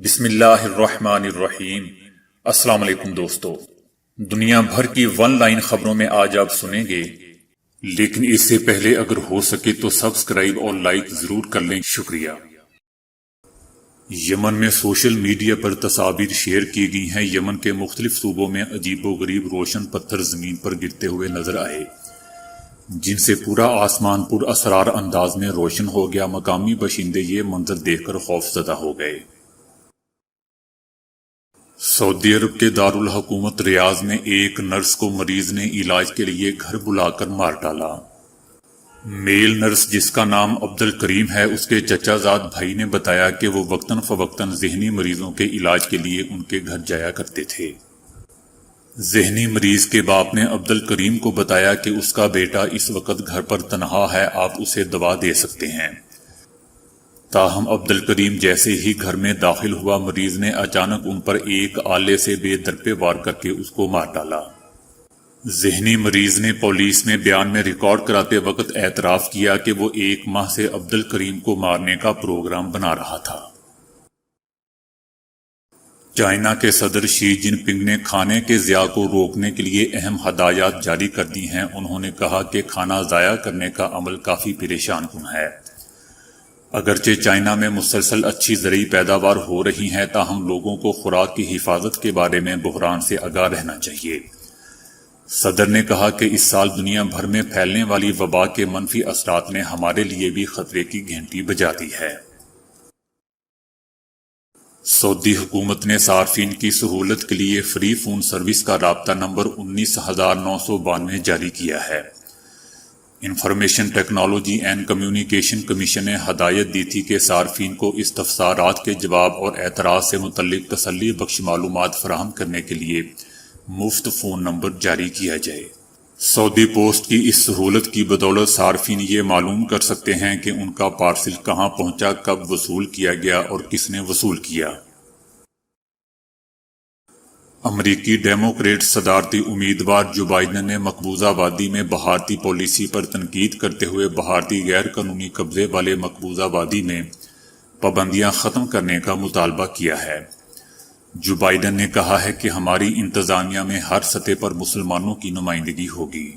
بسم اللہ الرحمن الرحیم۔ السلام علیکم دوستو، دنیا بھر کی ون لائن خبروں میں آج آپ سنیں گے، لیکن اس سے پہلے اگر ہو سکے تو سبسکرائب اور لائک ضرور کر لیں، شکریہ۔ یمن میں سوشل میڈیا پر تصاویر شیئر کی گئی ہیں۔ یمن کے مختلف صوبوں میں عجیب و غریب روشن پتھر زمین پر گرتے ہوئے نظر آئے، جن سے پورا آسمان پر اسرار انداز میں روشن ہو گیا۔ مقامی باشندے یہ منظر دیکھ کر خوف زدہ ہو گئے۔ سعودی عرب کے دارالحکومت ریاض میں ایک نرس کو مریض نے علاج کے لیے گھر بلا کر مار ڈالا۔ میل نرس، جس کا نام عبدالکریم ہے، اس کے چچا زاد بھائی نے بتایا کہ وہ وقتاً فوقتاً ذہنی مریضوں کے علاج کے لیے ان کے گھر جایا کرتے تھے۔ ذہنی مریض کے باپ نے عبدالکریم کو بتایا کہ اس کا بیٹا اس وقت گھر پر تنہا ہے، آپ اسے دوا دے سکتے ہیں۔ تاہم عبدالکریم جیسے ہی گھر میں داخل ہوا، مریض نے اچانک ان پر ایک آلے سے بے درپے وار کر کے اس کو مار ڈالا۔ ذہنی مریض نے پولیس میں بیان میں ریکارڈ کراتے وقت اعتراف کیا کہ وہ 1 ماہ سے عبدالکریم کو مارنے کا پروگرام بنا رہا تھا۔ چائنا کے صدر شی جن پنگ نے کھانے کے ضیاع کو روکنے کے لیے اہم ہدایات جاری کر دی ہیں۔ انہوں نے کہا کہ کھانا ضائع کرنے کا عمل کافی پریشان کن ہے۔ اگرچہ چائنا میں مسلسل اچھی زرعی پیداوار ہو رہی ہے، تاہم لوگوں کو خوراک کی حفاظت کے بارے میں بحران سے آگاہ رہنا چاہیے۔ صدر نے کہا کہ اس سال دنیا بھر میں پھیلنے والی وبا کے منفی اثرات نے ہمارے لیے بھی خطرے کی گھنٹی بجا دی ہے۔ سعودی حکومت نے صارفین کی سہولت کے لیے فری فون سروس کا رابطہ نمبر 19,992 جاری کیا ہے۔ Information technology and communication commission نے ہدایت دی تھی کہ صارفین کو استفسارات کے جواب اور اعتراض سے متعلق تسلی بخش معلومات فراہم کرنے کے لیے مفت فون نمبر جاری کیا جائے۔ سعودی پوسٹ کی اس سہولت کی بدولت صارفین یہ معلوم کر سکتے ہیں کہ ان کا پارسل کہاں پہنچا، کب وصول کیا گیا اور کس نے وصول کیا۔ امریکی ڈیموکریٹ صدارتی امیدوار جو بائیڈن نے مقبوضہ وادی میں بھارتی پالیسی پر تنقید کرتے ہوئے بھارتی غیر قانونی قبضے والے مقبوضہ وادی میں پابندیاں ختم کرنے کا مطالبہ کیا ہے۔ جو بائیڈن نے کہا ہے کہ ہماری انتظامیہ میں ہر سطح پر مسلمانوں کی نمائندگی ہوگی۔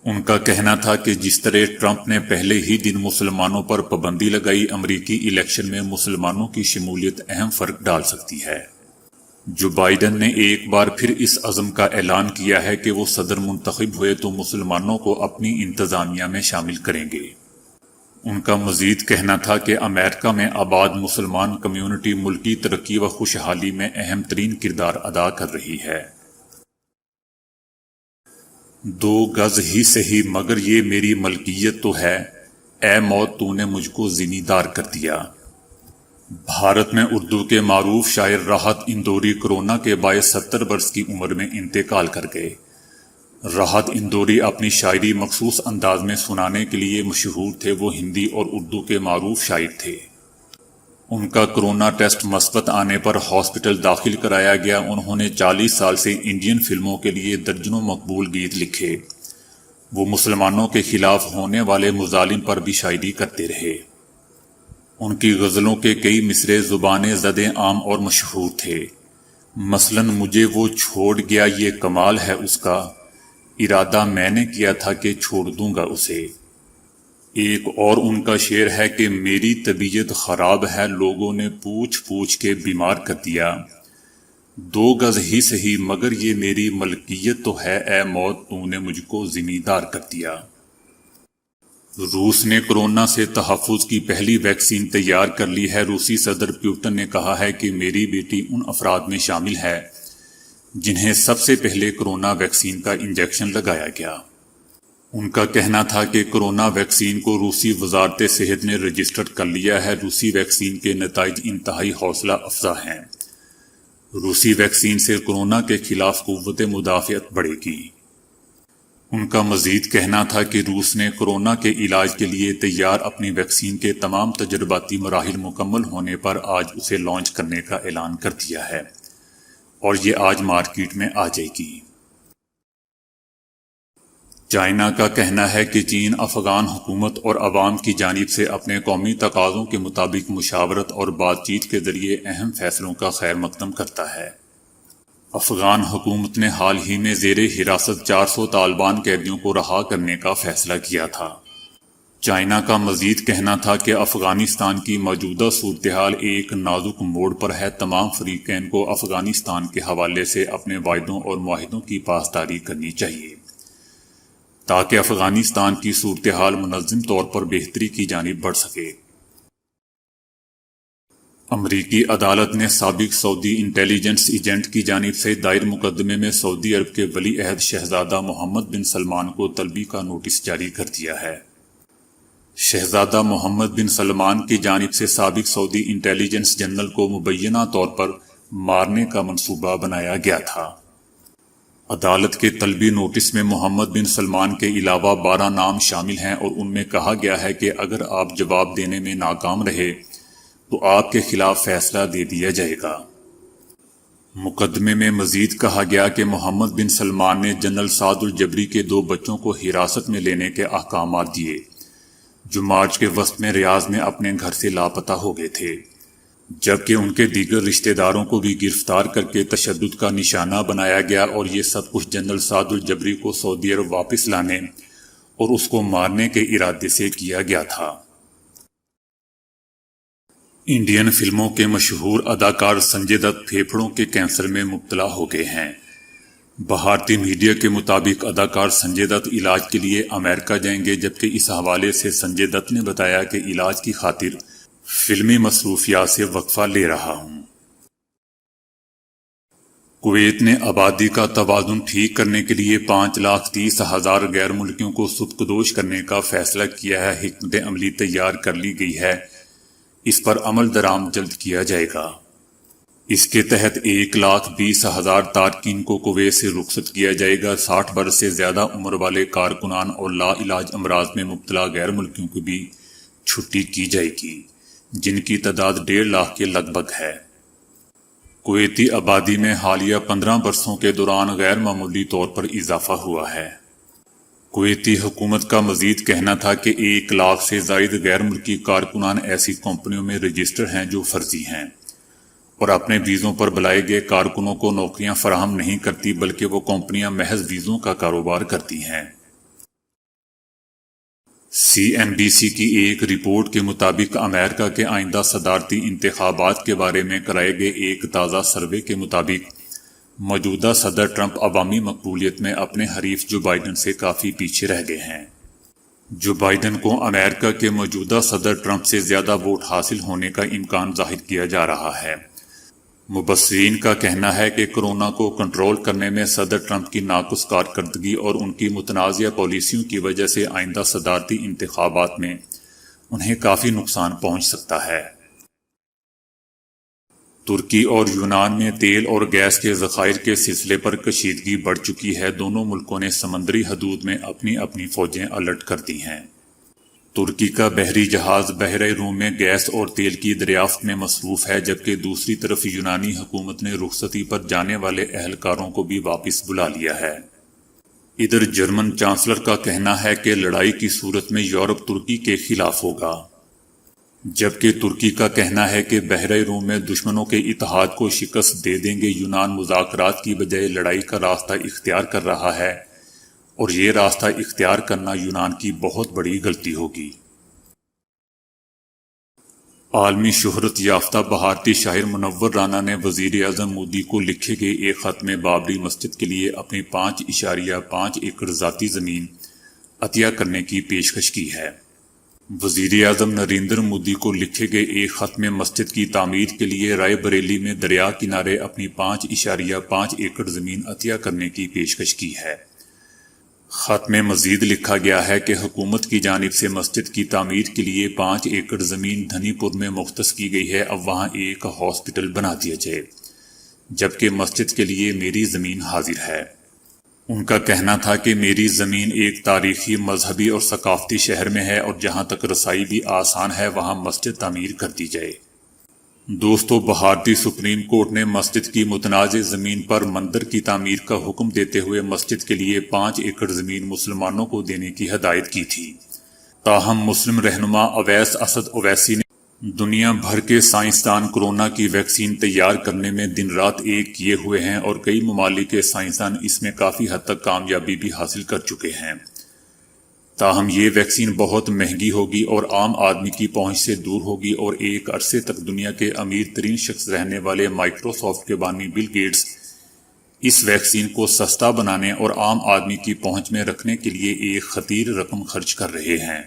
ان کا کہنا تھا کہ جس طرح ٹرمپ نے پہلے ہی دن مسلمانوں پر پابندی لگائی، امریکی الیکشن میں مسلمانوں کی شمولیت اہم فرق ڈال سکتی ہے۔ جو بائیڈن نے ایک بار پھر اس عزم کا اعلان کیا ہے کہ وہ صدر منتخب ہوئے تو مسلمانوں کو اپنی انتظامیہ میں شامل کریں گے۔ ان کا مزید کہنا تھا کہ امریکہ میں آباد مسلمان کمیونٹی ملکی ترقی و خوشحالی میں اہم ترین کردار ادا کر رہی ہے۔ 2 گز ہی صحیح مگر یہ میری ملکیت تو ہے، اے موت تو نے مجھ کو زمیں دار کر دیا۔ بھارت میں اردو کے معروف شاعر راحت اندوری کورونا کے باعث 70 برس کی عمر میں انتقال کر گئے۔ راحت اندوری اپنی شاعری مخصوص انداز میں سنانے کے لیے مشہور تھے۔ وہ ہندی اور اردو کے معروف شاعر تھے۔ ان کا کورونا ٹیسٹ مثبت آنے پر ہاسپٹل داخل کرایا گیا۔ انہوں نے 40 سال سے انڈین فلموں کے لیے درجنوں مقبول گیت لکھے۔ وہ مسلمانوں کے خلاف ہونے والے مظالم پر بھی شاعری کرتے رہے۔ ان کی غزلوں کے کئی مصرعے زبان زدیں عام اور مشہور تھے۔ مثلاً مجھے وہ چھوڑ گیا یہ کمال ہے اس کا، ارادہ میں نے کیا تھا کہ چھوڑ دوں گا اسے۔ ایک اور ان کا شعر ہے کہ میری طبیعت خراب ہے، لوگوں نے پوچھ پوچھ کے بیمار کر دیا۔ 2 گز ہی صحیح مگر یہ میری ملکیت تو ہے، اے موت تو نے مجھ کو زمیں دار کر دیا۔ روس نے کورونا سے تحفظ کی پہلی ویکسین تیار کر لی ہے۔ روسی صدر پوٹن نے کہا ہے کہ میری بیٹی ان افراد میں شامل ہے جنہیں سب سے پہلے کورونا ویکسین کا انجیکشن لگایا گیا۔ ان کا کہنا تھا کہ کورونا ویکسین کو روسی وزارت صحت نے رجسٹر کر لیا ہے۔ روسی ویکسین کے نتائج انتہائی حوصلہ افزا ہیں۔ روسی ویکسین سے کورونا کے خلاف قوت مدافعت بڑھے گی۔ ان کا مزید کہنا تھا کہ روس نے کورونا کے علاج کے لیے تیار اپنی ویکسین کے تمام تجرباتی مراحل مکمل ہونے پر آج اسے لانچ کرنے کا اعلان کر دیا ہے اور یہ آج مارکیٹ میں آ جائے گی۔ چائنا کا کہنا ہے کہ چین افغان حکومت اور عوام کی جانب سے اپنے قومی تقاضوں کے مطابق مشاورت اور بات چیت کے ذریعے اہم فیصلوں کا خیر مقدم کرتا ہے۔ افغان حکومت نے حال ہی میں زیر حراست 400 طالبان قیدیوں کو رہا کرنے کا فیصلہ کیا تھا۔ چائنا کا مزید کہنا تھا کہ افغانستان کی موجودہ صورتحال ایک نازک موڑ پر ہے، تمام فریقین کو افغانستان کے حوالے سے اپنے وعدوں اور معاہدوں کی پاسداری کرنی چاہیے تاکہ افغانستان کی صورتحال منظم طور پر بہتری کی جانب بڑھ سکے۔ امریکی عدالت نے سابق سعودی انٹیلیجنس ایجنٹ کی جانب سے دائر مقدمے میں سعودی عرب کے ولی عہد شہزادہ محمد بن سلمان کو طلبی کا نوٹس جاری کر دیا ہے۔ شہزادہ محمد بن سلمان کی جانب سے سابق سعودی انٹیلیجنس جنرل کو مبینہ طور پر مارنے کا منصوبہ بنایا گیا تھا۔ عدالت کے طلبی نوٹس میں محمد بن سلمان کے علاوہ 12 نام شامل ہیں اور ان میں کہا گیا ہے کہ اگر آپ جواب دینے میں ناکام رہے تو آپ کے خلاف فیصلہ دے دیا جائے گا۔ مقدمے میں مزید کہا گیا کہ محمد بن سلمان نے جنرل سعد الجبری کے 2 بچوں کو حراست میں لینے کے احکامات دیے جو مارچ کے وسط میں ریاض میں اپنے گھر سے لاپتہ ہو گئے تھے، جبکہ ان کے دیگر رشتہ داروں کو بھی گرفتار کر کے تشدد کا نشانہ بنایا گیا، اور یہ سب کچھ جنرل سعد الجبری کو سعودی عرب واپس لانے اور اس کو مارنے کے ارادے سے کیا گیا تھا۔ انڈین فلموں کے مشہور اداکار سنجے دت پھیپھڑوں کے کینسر میں مبتلا ہو گئے ہیں۔ بھارتی میڈیا کے مطابق اداکار سنجے دت علاج کے لیے امریکہ جائیں گے، جبکہ اس حوالے سے سنجے دت نے بتایا کہ علاج کی خاطر فلمی مصروفیات سے وقفہ لے رہا ہوں۔ کویت نے آبادی کا توازن ٹھیک کرنے کے لیے 5,30,000 غیر ملکیوں کو سبکدوش کرنے کا فیصلہ کیا ہے۔ حکمت عملی تیار کر لی گئی ہے، اس پر عمل درآمد جلد کیا جائے گا۔ اس کے تحت 1,20,000 تارکین کو کویت سے رخصت کیا جائے گا۔ 60 برس سے زیادہ عمر والے کارکنان اور لا علاج امراض میں مبتلا غیر ملکیوں کو بھی چھٹی کی جائے گی، جن کی تعداد 1.5 لاکھ کے لگ بھگ ہے۔ کویتی آبادی میں حالیہ 15 برسوں کے دوران غیر معمولی طور پر اضافہ ہوا ہے۔ کویتی حکومت کا مزید کہنا تھا کہ 1 لاکھ سے زائد غیر ملکی کارکنان ایسی کمپنیوں میں رجسٹر ہیں جو فرضی ہیں اور اپنے ویزوں پر بلائے گئے کارکنوں کو نوکریاں فراہم نہیں کرتی، بلکہ وہ کمپنیاں محض ویزوں کا کاروبار کرتی ہیں۔ CNBC کی ایک رپورٹ کے مطابق امریکہ کے آئندہ صدارتی انتخابات کے بارے میں کرائے گئے ایک تازہ سروے کے مطابق موجودہ صدر ٹرمپ عوامی مقبولیت میں اپنے حریف جو بائیڈن سے کافی پیچھے رہ گئے ہیں۔ جو بائیڈن کو امریکہ کے موجودہ صدر ٹرمپ سے زیادہ ووٹ حاصل ہونے کا امکان ظاہر کیا جا رہا ہے۔ مبصرین کا کہنا ہے کہ کورونا کو کنٹرول کرنے میں صدر ٹرمپ کی ناقص کارکردگی اور ان کی متنازعہ پالیسیوں کی وجہ سے آئندہ صدارتی انتخابات میں انہیں کافی نقصان پہنچ سکتا ہے۔ ترکی اور یونان میں تیل اور گیس کے ذخائر کے سلسلے پر کشیدگی بڑھ چکی ہے۔ دونوں ملکوں نے سمندری حدود میں اپنی اپنی فوجیں الرٹ کر دی ہیں۔ ترکی کا بحری جہاز بحر روم میں گیس اور تیل کی دریافت میں مصروف ہے، جبکہ دوسری طرف یونانی حکومت نے رخصتی پر جانے والے اہلکاروں کو بھی واپس بلا لیا ہے۔ ادھر جرمن چانسلر کا کہنا ہے کہ لڑائی کی صورت میں یورپ ترکی کے خلاف ہوگا، جبکہ ترکی کا کہنا ہے کہ بحر روم میں دشمنوں کے اتحاد کو شکست دے دیں گے۔ یونان مذاکرات کی بجائے لڑائی کا راستہ اختیار کر رہا ہے اور یہ راستہ اختیار کرنا یونان کی بہت بڑی غلطی ہوگی۔ عالمی شہرت یافتہ بھارتی شاعر منور رانا نے وزیر اعظم مودی کو لکھے گئے ایک خط میں بابری مسجد کے لیے اپنی 5.5 ایکڑ ذاتی زمین عطیہ کرنے کی پیشکش کی ہے۔ وزیر اعظم نریندر مودی کو لکھے گئے ایک خط میں مسجد کی تعمیر کے لیے رائے بریلی میں دریا کنارے اپنی 5.5 ایکڑ زمین عطیہ کرنے کی پیشکش کی ہے۔ خط میں مزید لکھا گیا ہے کہ حکومت کی جانب سے مسجد کی تعمیر کے لیے 5 ایکڑ زمین دھنی پور میں مختص کی گئی ہے، اب وہاں ایک ہاسپٹل بنا دیا جائے، جبکہ مسجد کے لیے میری زمین حاضر ہے۔ ان کا کہنا تھا کہ میری زمین ایک تاریخی، مذہبی اور ثقافتی شہر میں ہے اور جہاں تک رسائی بھی آسان ہے وہاں مسجد تعمیر کر دی جائے۔ دوستو، بھارتی سپریم کورٹ نے مسجد کی متنازع زمین پر مندر کی تعمیر کا حکم دیتے ہوئے مسجد کے لیے 5 ایکڑ زمین مسلمانوں کو دینے کی ہدایت کی تھی۔ تاہم مسلم رہنما اویس اسد اویسی نے دنیا بھر کے سائنسدان کورونا کی ویکسین تیار کرنے میں دن رات ایک کیے ہوئے ہیں اور کئی ممالک کے سائنسدان اس میں کافی حد تک کامیابی بھی حاصل کر چکے ہیں۔ تاہم یہ ویکسین بہت مہنگی ہوگی اور عام آدمی کی پہنچ سے دور ہوگی، اور ایک عرصے تک دنیا کے امیر ترین شخص رہنے والے مائکروسافٹ کے بانی بل گیٹس اس ویکسین کو سستا بنانے اور عام آدمی کی پہنچ میں رکھنے کے لیے ایک خطیر رقم خرچ کر رہے ہیں۔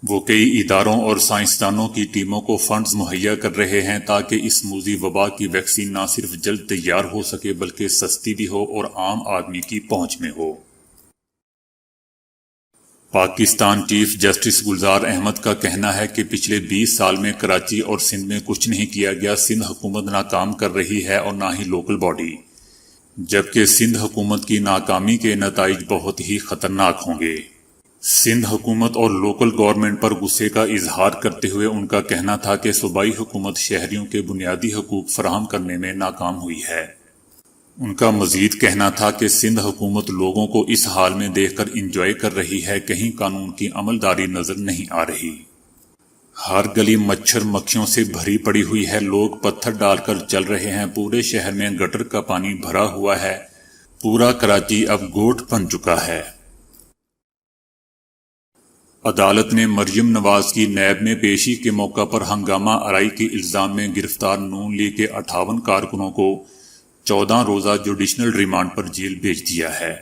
وہ کئی اداروں اور سائنسدانوں کی ٹیموں کو فنڈز مہیا کر رہے ہیں تاکہ اس موذی وبا کی ویکسین نہ صرف جلد تیار ہو سکے بلکہ سستی بھی ہو اور عام آدمی کی پہنچ میں ہو۔ پاکستان چیف جسٹس گلزار احمد کا کہنا ہے کہ پچھلے 20 سال میں کراچی اور سندھ میں کچھ نہیں کیا گیا۔ سندھ حکومت ناکام کر رہی ہے اور نہ ہی لوکل باڈی، جبکہ سندھ حکومت کی ناکامی کے نتائج بہت ہی خطرناک ہوں گے۔ سندھ حکومت اور لوکل گورنمنٹ پر غصے کا اظہار کرتے ہوئے ان کا کہنا تھا کہ صوبائی حکومت شہریوں کے بنیادی حقوق فراہم کرنے میں ناکام ہوئی ہے۔ ان کا مزید کہنا تھا کہ سندھ حکومت لوگوں کو اس حال میں دیکھ کر انجوائے کر رہی ہے، کہیں قانون کی عملداری نظر نہیں آ رہی۔ ہر گلی مچھر مکھیوں سے بھری پڑی ہوئی ہے، لوگ پتھر ڈال کر چل رہے ہیں، پورے شہر میں گٹر کا پانی بھرا ہوا ہے، پورا کراچی اب گوٹ بن چکا ہے۔ عدالت نے مریم نواز کی نیب میں پیشی کے موقع پر ہنگامہ آرائی کے الزام میں گرفتار نون لیگ کے 58 کارکنوں کو 14 روزہ جوڈیشنل ریمانڈ پر جیل بھیج دیا ہے۔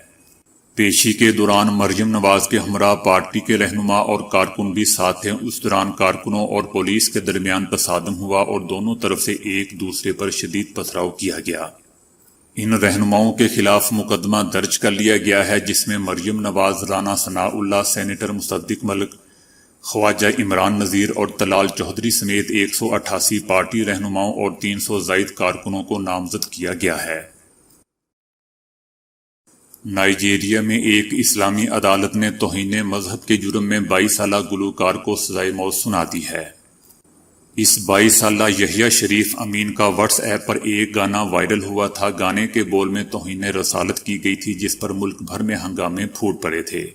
پیشی کے دوران مریم نواز کے ہمراہ پارٹی کے رہنما اور کارکن بھی ساتھ تھے۔ اس دوران کارکنوں اور پولیس کے درمیان تصادم ہوا اور دونوں طرف سے ایک دوسرے پر شدید پتھراؤ کیا گیا۔ ان رہنماؤں کے خلاف مقدمہ درج کر لیا گیا ہے، جس میں مریم نواز، رانا ثناء اللہ، سینیٹر مصدق ملک، خواجہ عمران نذیر اور طلال چودھری سمیت 188 پارٹی رہنماؤں اور 300 زائد کارکنوں کو نامزد کیا گیا ہے۔ نائجیریا میں ایک اسلامی عدالت نے توہین مذہب کے جرم میں 22 سالہ گلوکار کو سزائے موت سنا دی ہے۔ اس 22 سالہ یحییٰ شریف امین کا واٹس ایپ پر ایک گانا وائرل ہوا تھا۔ گانے کے بول میں توہین رسالت کی گئی تھی، جس پر ملک بھر میں ہنگامے پھوٹ پڑے تھے۔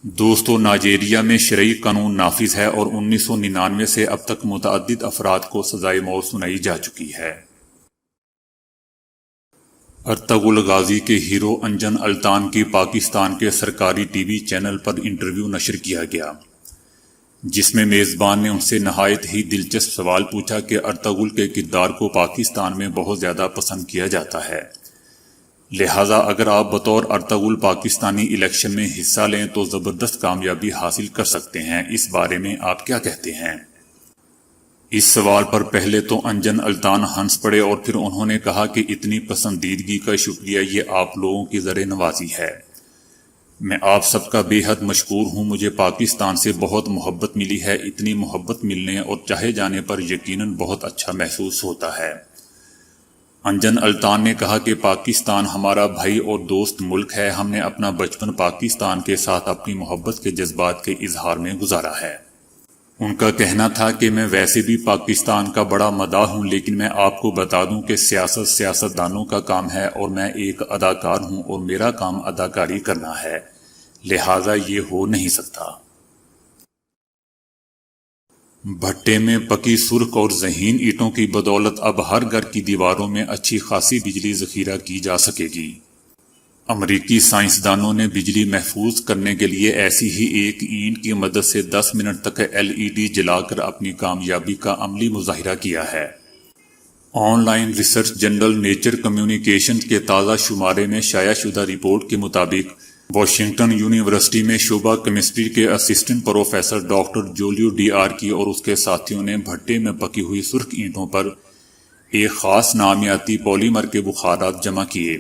دوستو، نائجیریا میں شرعی قانون نافذ ہے اور 1999 سے اب تک متعدد افراد کو سزائے موت سنائی جا چکی ہے۔ ارطغرل غازی کے ہیرو انجن الطان کی پاکستان کے سرکاری ٹی وی چینل پر انٹرویو نشر کیا گیا، جس میں میزبان نے ان سے نہایت ہی دلچسپ سوال پوچھا کہ ارطغرل کے کردار کو پاکستان میں بہت زیادہ پسند کیا جاتا ہے، لہٰذا اگر آپ بطور ارطغرل پاکستانی الیکشن میں حصہ لیں تو زبردست کامیابی حاصل کر سکتے ہیں، اس بارے میں آپ کیا کہتے ہیں؟ اس سوال پر پہلے تو انجن الطان ہنس پڑے اور پھر انہوں نے کہا کہ اتنی پسندیدگی کا شکریہ، یہ آپ لوگوں کی زر نوازی ہے۔ میں آپ سب کا بے حد مشکور ہوں، مجھے پاکستان سے بہت محبت ملی ہے۔ اتنی محبت ملنے اور چاہے جانے پر یقیناً بہت اچھا محسوس ہوتا ہے۔ انجن الطان نے کہا کہ پاکستان ہمارا بھائی اور دوست ملک ہے، ہم نے اپنا بچپن پاکستان کے ساتھ اپنی محبت کے جذبات کے اظہار میں گزارا ہے۔ ان کا کہنا تھا کہ میں ویسے بھی پاکستان کا بڑا مداح ہوں، لیکن میں آپ کو بتا دوں کہ سیاست دانوں کا کام ہے اور میں ایک اداکار ہوں اور میرا کام اداکاری کرنا ہے، لہٰذا یہ ہو نہیں سکتا۔ بھٹے میں پکی سرخ اور ذہین اینٹوں کی بدولت اب ہر گھر کی دیواروں میں اچھی خاصی بجلی ذخیرہ کی جا سکے گی۔ امریکی سائنسدانوں نے بجلی محفوظ کرنے کے لیے ایسی ہی ایک اینٹ کی مدد سے 10 منٹ تک LED جلا کر اپنی کامیابی کا عملی مظاہرہ کیا ہے۔ Online research journal Nature Communication کے تازہ شمارے میں شائع شدہ رپورٹ کے مطابق واشنگٹن یونیورسٹی میں شعبہ کیمسٹری کے اسسٹنٹ پروفیسر ڈاکٹر جولیو ڈی آرکی اور اس کے ساتھیوں نے بھٹے میں پکی ہوئی سرخ اینٹوں پر ایک خاص نامیاتی پولیمر کے بخارات جمع کیے،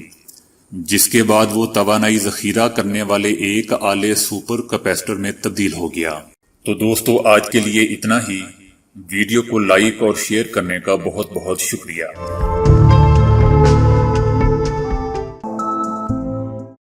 جس کے بعد وہ توانائی ذخیرہ کرنے والے ایک آلے سپر کیپیسٹر میں تبدیل ہو گیا۔ تو دوستو، آج کے لیے اتنا ہی۔ ویڈیو کو لائک اور شیئر کرنے کا بہت بہت شکریہ۔